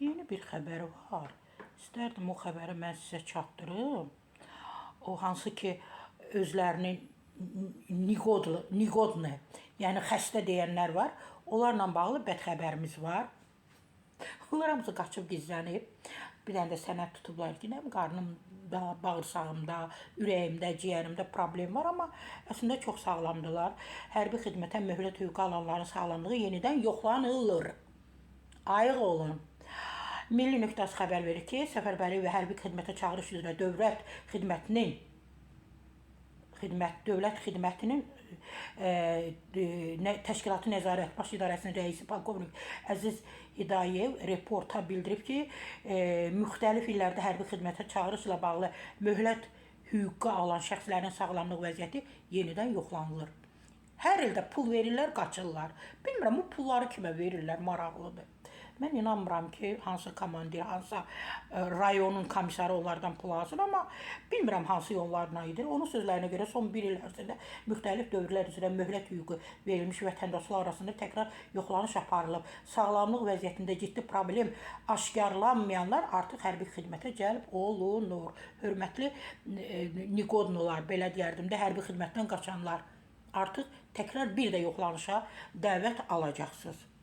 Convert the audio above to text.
Yeni bir xəbər var. İstərdim o xəbəri mən sizə çatdırım. O hansı ki özlərini niqodne, yəni xəstə deyənlər var. Onlarla bağlı bədxəbərimiz var. Onlar hamısı qaçıb gizlənib. Bir dənə də sənəd tutublar ki, qarnımda, bağırsağımda, ürəyimdə, ciyərimdə problem var, amma əslində çox sağlamdılar. Hərbi xidmətə möhlət hüququ alanların sağlamlığı yenidən yoxlanılır. Ayıq olun. Milli Nöqtəsi xəbər verir ki, səfərbərlik və hərbi xidmətə çağırış üzrə dövlət xidmətinin təşkilatı nəzarət baş idarəsinin rəisi polkovnik Əziz Hidayev reporta bildirib ki, müxtəlif illərdə hərbi xidmətə çağırışla bağlı möhlət hüququ alan şəxslərin sağlamlıq vəziyyəti yenidən yoxlanılır. Hər ildə pul verirlər, qaçırlar. Bilmirəm, bu pulları kimə verirlər, maraqlıdır. Mən inanmıram ki, hansı komandir, hansı rayonun komissarı onlardan pul alsın, amma bilmirəm hansı yollarına idir. Onun sözlərinə görə son bir il ərzində müxtəlif dövrlər üzrə möhlət hüququ verilmiş vətəndaşlar arasında təkrar yoxlanış aparılıb. Sağlamlıq vəziyyətində ciddi problem aşkarlanmayanlar artıq hərbi xidmətə cəlb olunur. Hörmətli niqodnolar, belə deyərdim də, hərbi xidmətdən qaçanlar artıq təkrar bir də yoxlanışa dəvət alacaqsınız.